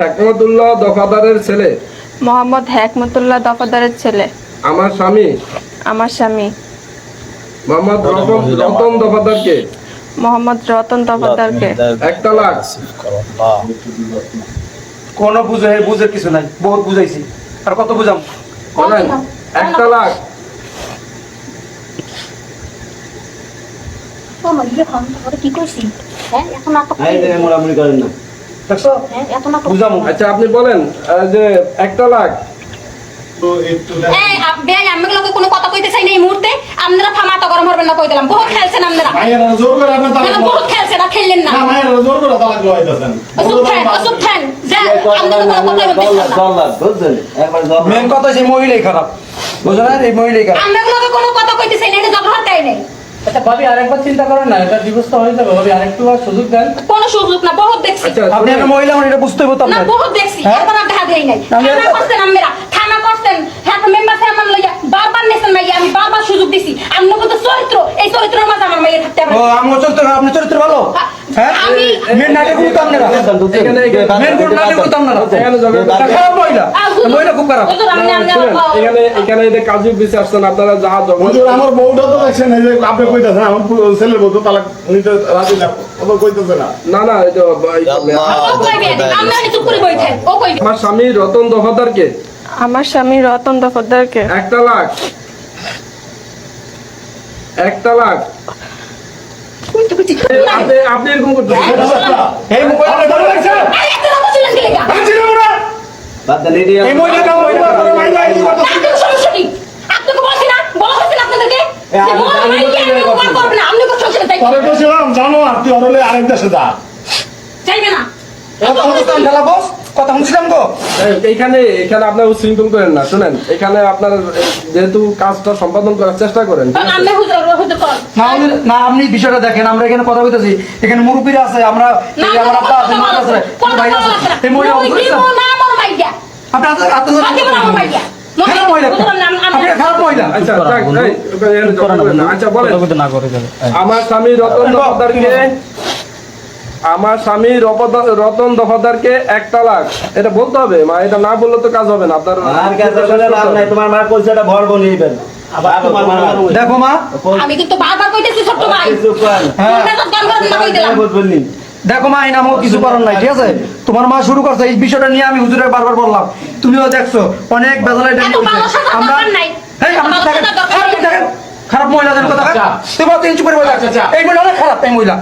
হেকমতুল্লাহ দফাদারের ছেলে মোহাম্মদ হেকমতুল্লাহ দফাদারের ছেলে আমার স্বামী মোহাম্মদ রতন দফাদারকে মোহাম্মদ রতন দফাদারকে 1 তালাক। কোন বুঝে কিছু নাই, বহুত বুঝাইছি, আর কত বুঝাম? বলেন 1 তালাক। কি করছি? হ্যাঁ এখন দেখছো? বুঝামু। আচ্ছা আপনি বলেন যে 1 তালাক। কোনো কথা কইতে চাই না এই মুহূর্তে। আপনারা থামাটা গরম হবেন না, কই দিলাম। বহুত খেলছেন আপনারা, বহুত খেলছেন, না খেললেন না। অসুখ খান যা, আপনারা কোনো কথা বলতেছেন না। মেন কথা হচ্ছে মহিলাই খারাপ, বুঝলেন? এই মহিলাই খারাপ। আমরা কোনো কথা কইতে চাই না, এটা জগহার তাই নাই। আচ্ছা ভাবি, আরেকবার চিন্তা করেন না, এটা ডিভোর্স তো হয়ে যাবে ভাবি, আরেকটু আর সুযোগ দেন। কোনো সুযোগ না, বহুত দেখছি। আচ্ছা আপনি একটা মহিলা, এটা বুঝতে হইব তো না, আপনার। বহুত দেখছি, হ্যাঁ? এখন আর দেখা দেই নাই। থানা করছেন আপনারা, থানা করছেন, হ্যাঁ মেম্বার সাহেব আমার লইয়া বারবার নেছেন মাইয়া, আমি বারবার সুযোগ দিছি। আপনার মতো চরিত্র, এই চরিত্রের মাঝে আমার মাইয়া থাকতে হবে। ও আমার চরিত্র, আপনি চরিত্র ভালো। হ্যাঁ, আমি- মেন নাটক করতাম না, মেন কোন নাটক করতাম না। এখানে যাবেন। খারাপ মহিলা, মহিলা খুব খারাপ। হুজুর, আপনি শুনেন, আপনারা এখানে এই যে কাজী অফিসে আসছেন আপনারা যা হুজুর আমার বউটা তো দেখছেন, এই যে আপনি কইতাছেন আমার ছেলের বউ তো তালাক নিতে রাজি না, ও তো কইতাছে না। না এটা ও কইবে, আমরা চুপ করে বই থাক, ও কইবে। আমার স্বামী রতন দফাদারকে আমার স্বামী রতন দফাদারকে 1 তালাক। 1 তালাক। কইতে কইতে আপনি এরকম করতেছেন? এই মহিলা ভালো লাগছে, আরে এত কথা বলেন কি লাগা? আমি চিনি না। এই মহিলা কাম মহিলা করে মাইলা এই কথা। আপনার সমস্যা কি? আপনাকে বলছি না, বলা হচ্ছে না আপনাদেরকে যে বড় ভাই কি আমি উপকার করব না, আপনি কথা শুনতে চাই তবে কইছিলাম জানো আর তুই অরলে আরেক দেশে যা। চাইবে না। কথা বলতাম ঢালা বস, কথা শুনছিলাম গো। এখানে আপনার উচ্ছৃঙ্খল করেন না। শুনেন, এখানে আপনার যেহেতু কাজটা সম্পাদন করার চেষ্টা করেন, ঠিক আছে? আমি হুজুর কর। না আপনি বিষয়টা দেখেন, আমরা এখানে কথা বলতেছি, এখানে মুরব্বীরা আছে, আমরা না এই আমার আব্বা আছে, মা আছে, ভাই আছে, এই মহিলা না আমার মাইয়া। আপনি বাকি বড় আমার মাইয়া। খারাপ মহিলা, আপনি খারাপ মহিলা। আচ্ছা যাক, এখানে ঝগড়া করেন না। আচ্ছা বলেন, আমার স্বামী রতন দফাদারকে 1 তালাক। এটা বলতে হবে মা, এটা না বললে তো কাজ হবে না। আপনার দেখো মা, আমি কিন্তু বারবার কইতেছি ছোট ভাই। হ্যাঁ। তোমরা তো গান করেন না কই দিলাম। দেখো মা, এই নামও কিছু করার নাই, ঠিক আছে? তোমার মা শুরু করছে এই বিষয়টা নিয়ে, আমি হুজুরে বারবার বললাম, তুমিও দেখছো অনেক বেজাল এটা এত ভালো সাথে আমরা দরকার নাই। এই আমরা ভালো দেখেন, সাথে দরকার আপনি নাই। দেখেন, খারাপ মহিলাদের কথা তুমি তিন চুপের মহিলা, এই মহিলা অনেক খারাপ, এই মহিলা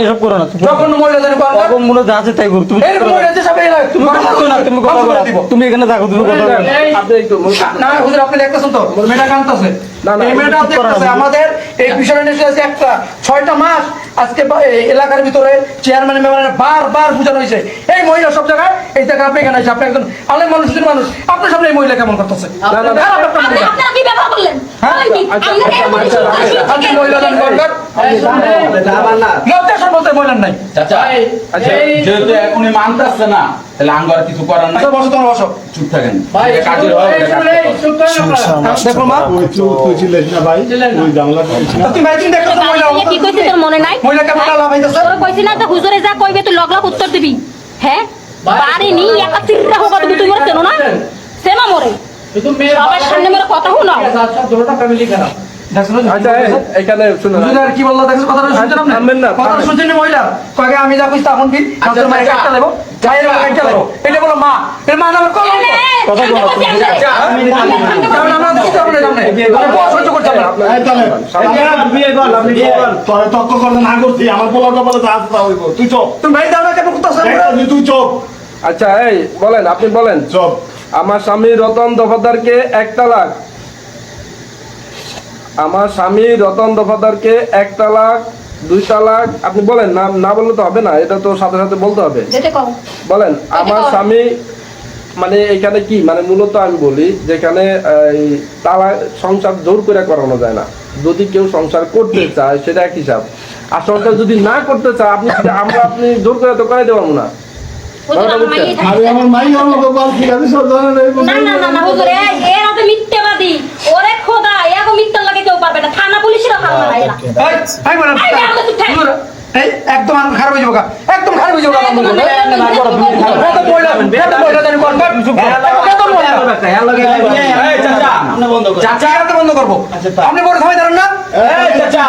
এসব করো না, যখন মহিলা জানি এখন মনে যা আছে তাই করো। তুমি এই মহিলা যে সব এই তুমি কথা বলো না, তুমি কথা বলো। তুমি এখানে থাকো, তুমি কথা বলো। আপনি একটু না হুজুর, আপনি দেখতেছেন তো মেয়েটা কাঁদতেছে, না, এই মেয়েটা দেখতেছে। আমাদের এই বিষয়টা নিয়ে আজকে একটা 6টা মাস আজকে এই এলাকার ভিতরে চেয়ারম্যান মেম্বার বারবার বুঝানো হয়েছে, এই মহিলা সব জায়গায় এই জায়গায় আপনি এখানে আপনি একজন আলেম মানুষ, সুন্দর মানুষ, আপনার সামনে এই মহিলা কেমন করতেছে? খারাপ একটা মহিলা। আপনারা কি ব্যবহার করলেন? হ্যাঁ? আপনি মহিলা জানেন দরকার, লজ্জা সম্বন্ধে মহিলার নাই। চাচা, যেহেতু এখনই মানতেছে না, তাহলে আঙ্গার কিছু করার নাই। আচ্ছা বসো, তোমার বসো। চুপ থাকেন। ভাই, কাজের হয়, দেখো মা, তুই ছিলিস না ভাই, তুই জানলা করিস না। তুমি একদিন দেখতেছো মহিলা কি কইছে তোর মনে নাই? মহিলা কেমন লাভ হইতেছে? তোর কইছি না তো হুজুরে যা কইবে তুই লগ লগ উত্তর দিবি। হ্যাঁ? বাড়ি নি একা চিররা হোক তুমি মরে চেনো না? সেমা মরে। শুধু মেয়ে সবার সামনে মেরে কথা শোনাও। সব দুটোটা ফ্যামিলি খারাপ। দেখছো? আচ্ছা এখানে শুনুন, হুজুর আর কি বললো দেখছো? কথাটা শুনছেন আপনি? থামবেন না, কথাটা থামেন। শুনছেন না মহিলা? কয়ে আমি যা কইছি তখন কি? আপনার মায়ের কাটটা দেবো, মায়ের কাটটা দেবো। এটা বলো মা, এর মা নামের কলঙ্ক। কারণ আমরা দেখতে পাবো না সামনে। আমি বড় সহ্য করতাম না। এই তাহলে, তোরে তর্ক করতে না করছি, আমার পোলাটা বলে যা আছে তা হইব। তুই চপ, তুমি ভাই দাও না কেন করতেছ? তুই চপ, আচ্ছা এই বলেন, আপনি বলেন, চপ। আমার স্বামী রতন দফাদারকে 1 তালাক। আমার স্বামী রতন দফাদারকে 1 তালাক, 2 তালাক। আপনি বলেন, না বললে তো হবে না, এটা তো সাথে সাথে বলতে হবে। যেতে কও। বলেন আমার স্বামী, মানে এখানে কি মানে মূলত আমি বলি, যেখানে এই তালাক সংসার জোর করে করানো যায় না। যদি কেউ সংসার করতে চায় সেটা এক হিসাব, আর সংসার যদি না করতে চায় আপনি জোর করে তো করাই দেবো না। হুজুর আমার মাইয়ে থাকে। আমি আমার মাই আমাকে বল ঠিক আছে সব জানেন এই না না না না হুজুর, এরা তো মিথ্যাবাদী। ওরে খোদা, এগো মিথ্যা লাগে কেউ পারবে না। থানা পুলিশেরও হাল না এরা। এই বলেন এই, আমরা তো থাকি। হুজুর এই একদম আর খারাপ হয়ে যাবো গা। একদম খারাপ হয়ে যাবো গা। এই, তোমার মেয়ে এত মহিলা, এত মহিলা জানি কোন কোন। এত মহিলা। এই চাচা চাচা এত বন্ধ করবো। আপনি বড় সময় দাঁড়ান না? এই চাচা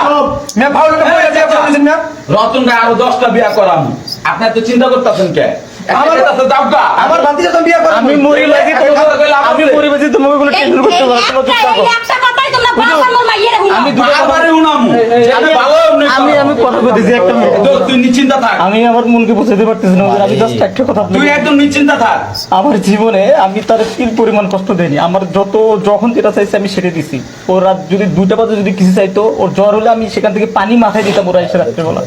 মেয়ে ফাউলটা মহিলা দিয়ে বলেছেন মেয়ে। রতন ভাই আরো 10টা বিয়া করাম আপনার তো চিন্তা করতেছেন কে আমার কাছে দাবগা আমার ভাতিজা তো বিয়ে করে। আমি মরি বাজি তোমাকে কোনো টেনশন করতে পারো না। একটা কথাই তোমরা বারবার মোর মাইয়েরে হুনো। আমি দুটো কথা বারবারই উনামু আমি ভালো আমি কথা বলতেছি একটা মিনিট। তুই নিশ্চিন্তা থাক আমি আমার মনকে বোঝাতে পারতেছি না, আমি জাস্ট একটা কথা তুই আপনাকে, একদম নিশ্চিন্তা থাক আমার জীবনে আমি তার তিল পরিমাণ কষ্ট দেয়নি। আমার যখন যেটা চাইছে আমি সেটা দিছি। ও রাত যদি 2টা বাজে যদি কিছু চাইতো, ওর জ্বর হলে আমি সেখান থেকে পানি মাথায় দিতাম ওরা এসে রাত্রেবেলা।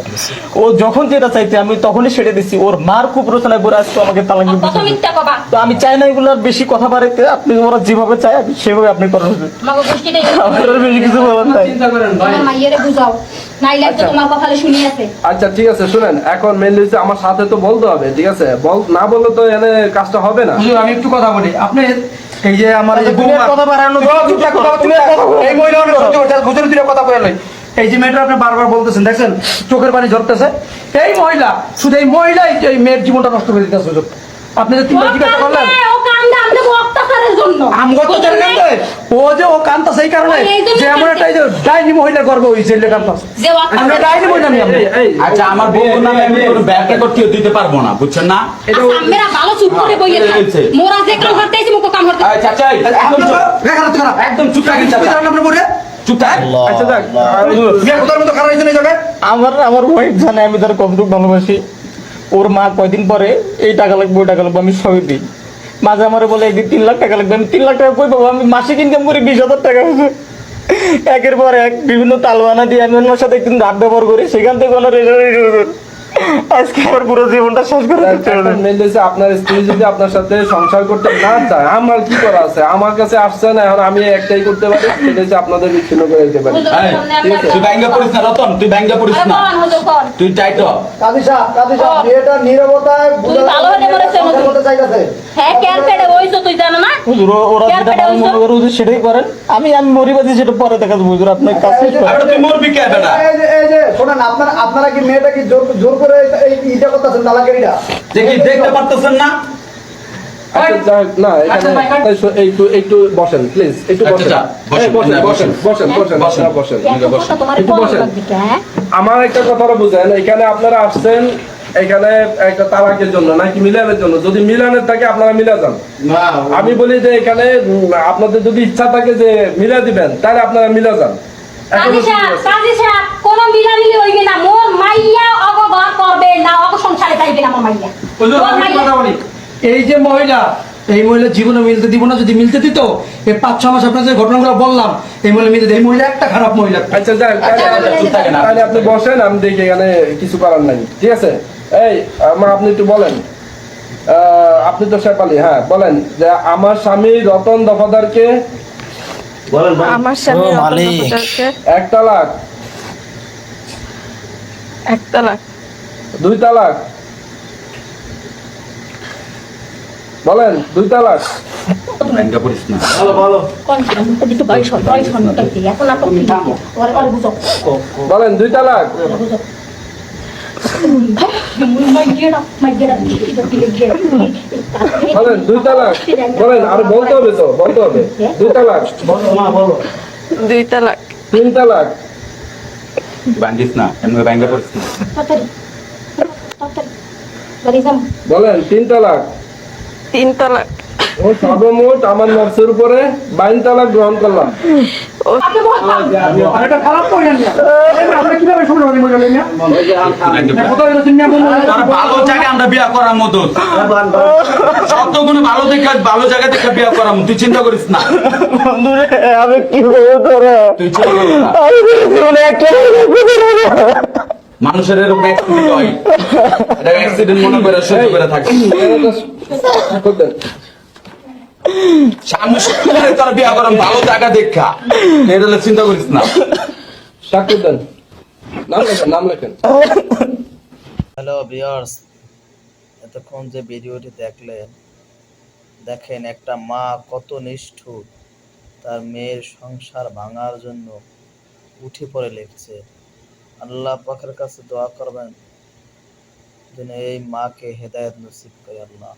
ও যখন যেটা চাইতে আমি তখনই সেটা দিছি। ওর মার খুব রচনায় বলে আসতো আমাকে তালাক দিতে। কত মিথ্যা কবা। তো আমি চাই না এগুলো আর বেশি কথা বাড়াইতে। আপনি ওরা যেভাবে চায় আপনি সেভাবে আপনি করেন। আমাকে গোষ্ঠীতে আমার আর বেশি কিছু বলার নাই। চিন্তা করেন ভাই। আমার মাইয়েরে বুঝাও। নাইলে তো তোমার কথা শুনি আছে। আচ্ছা ঠিক আছে শুনেন, এখন মেনলি হচ্ছে আমার সাথে তো বলতে হবে, ঠিক আছে? না বললে তো এনে কাজটা হবে না। হুজুর আমি একটু কথা বলি। আপনি এই যে আমার এই যে তুমি আর বৌমা- কথা বাড়ানো চুপ থাক, চুপ থাক, চুপ থাক। এই মহিলা অনেক সহ্য করছে। হুজুর দুইটা কথা কয়ে লই। এই যে মেয়েটা আপনি বারবার বলতেছেন, দেখছেন চোখের পানি ঝরতেছে। এই মহিলা, শুধু এই মহিলাই এই মেয়ের জীবনটা নষ্ট করে দিতেছে হুজুর। আপনি যে তিনটা জিজ্ঞাসা করলেন ও কান্দে আমনে অত্যাচারের জন্য। আমগত কান্দে, ও যে ও কান্দছে এই কারণে ও এই জন্য যে এমন একটা এই যে ডাইনি মহিলা গর্ব হয়েছে এই কান্দছে। যে আমরা ডাইনি মহিলা নিয়ে আমরা। আচ্ছা আমার বউ নামে আমি কোনো ব্যাখ্যা করতে দিতে পারবো না বুঝছেন না আমরা ভালো চুপ করে বইয়ে থাক। হয়েছে। মোরা যে কাম করতেছি মুখ কাম করতে। এই চাচা একদম চুপ একদম চুপ থাকেন চাচা আপনার পরে চুপ থাক আচ্ছা দেখ, মেয়ে কোথার মতো খারাপ হয়েছে না এই জায়গায়। আমার ওয়াইফ জানে আমি তার কতটুকু ভালোবাসি। ওর মা কয়দিন পরে এই টাকা লাগবে ওই টাকা লাগবে আমি সবই দিই। মাঝে আমারে বলে একদিন 3 লাখ টাকা লাগবে, আমি 3 লাখ টাকা কই পাবো? আমি মাসিক ইনকাম করি 20,000 টাকা। একের পর এক বিভিন্ন তালবানা দিয়ে আমি ওনার সাথে একদিন রাত ব্যবহার করি, সেখান থেকে কোনো রেজাল্ট আজকে আমার পুরো জীবনটা শেষ করে দিতে হবে। মেনলি হচ্ছে আপনার স্ত্রী যদি আপনার সাথে সংসার করতে না চায়, আমার কি করা আছে? আমার কাছে আসছে না, এখন আমি একটাই করতে পারি, সেটা হচ্ছে আপনাদের বিচ্ছিন্ন করে দিতে পারি। এই, তুই ব্যাঙ্গা পড়িস না রতন তুই ব্যাঙ্গা পড়িস না হুজুর কোন। তুই টাইট হ কাজী সাহেব মেয়েটা নীরবতায় তুই ভালো হতে বলেছে হুজুর। বলতে চাইতেছে। হ্যাঁ কেয়ার পেড়ে হইছো তুই জানো না? হুজুর ওরা যেটা ভালো মনে করে হুজুর সেটাই করেন। আমি মরিবাজি সেটা পরে দেখা যাবো হুজুর, আপনার কাজ শেষ করেন। আরে তুই মরবি কে বেটা এই যে শোনেন, আপনারা কি মেয়েটা কি জোর করে এই ইটা করতেছেন তালাকেরিটা? দেখি দেখতে পারতেছেন না আচ্ছা, যাই হোক, না এখানে একটু বসেন প্লিজ, একটু আচ্ছা, বসেন। যা, বসেন, এই, বসেন না, বসেন বসেন বসেন বসেন। আপনারা বসেন। এত কথা তোমার একটু কোন বসেন। লাগবে হ্যাঁ? আমার একটা কথা বুঝেন, এখানে আপনারা আসছেন এখানে একটা তালাকের জন্য নাকি মিলানের জন্য? যদি মিলানের থাকে আপনারা মিলা যান। আমি বলি যে এখানে আপনাদের যদি ইচ্ছা থাকে যে মিলা দিবেন, তাহলে আপনারা মিলা যান। এখনো কি আছে? কাজী সাহেব কোন মিলামিলি হইবে না। মোর মাইয়া অগঘর করবে না, অগ সংসারে যাইবে না মোর মাইয়া। হুজুর মোর আমি মাইয়া- কথা বলি। এই যে মহিলা, এই মহিলা জীবনে মিলতে দিব না। যদি মিলতে দিত এই 5-6 মাস আপনার যে ঘটনাগুলো বললাম, এই মহিলা মিলতে দিত। এই মহিলা একটা খারাপ মহিলা। আচ্ছা যাই হোক, চুপ থাকেন আপনি। তাহলে আপনি বসেন, আমি দেখি এখানে কিছু করার নাই, ঠিক আছে? এই আমার আপনি একটু বলেন, আপনি তো শেফালি, হ্যাঁ বলেন যে আমার স্বামী রতন দফাদারকে আমার স্বামী রতন দফাদারকে 1 তালাক, 1 তালাক, 2 তালাক, বলেন 2 তালাক, ব্যাঙ্গা পড়িস না কোন মুখে দিতে বয়স হইছে এখন আর তো ঠিক আছে। ওরে ওরে বুঝো। বলেন 2 তালাক, বুঝো। মাইগেরা বলেন 2 তালাক, বলেন আর বলতে হবে তো, বলতে হবে 2 তালাক, 2 তালাক, 3 তালাক, বাঙ্গিস না এমনি ব্যাঙ্গা পড়িস না তাড়াতাড়ি তাড়াতাড়ি বাড়ি যাম। বলেন 3 তালাক। 3 তালাক। ও সর্বমোট আমার নফসের উপরে 22 তালাক গ্রহণ করলাম। আপনি বলতাম আর একটা খারাপ মহিলা নিয়ে আমরা কিভাবে শুনবো এই মহিলা নিয়ে? কোথায় গেছেন নিয়ে বলুন। আর ভালো জায়গায় আমরা বিয়া করার মতো সত্যগুলো ভালো জায়গা থেকে বিয়া করার মতো তুই চিন্তা করিস না বন্ধুরে আমি কি করবো তোরা? তুই চিন্তা করিস না আমি জীবনে একটা মানুষের এরকম অ্যাক্সিডেন্ট হয় এটা অ্যাক্সিডেন্ট মনে করে সহ্য করে থাকে সামনে সত্যি তোর বিয়া করাম ভালো জায়গা দেখা এটা হলে চিন্তা করিস না স্বাক্ষর দেন, নাম লেখেন, নাম লেখেন। হ্যালো ভিউয়ার্স, এতক্ষণ যে ভিডিওটি দেখলেন, দেখেন একটা মা কত নিষ্ঠুর, তার মেয়ের সংসার ভাঙার জন্য উঠে পড়ে লেগেছে। আল্লাহ পাকের কাছে দোয়া করবেন যেন এই মাকে হেদায়েত নসিব করে আল্লাহ।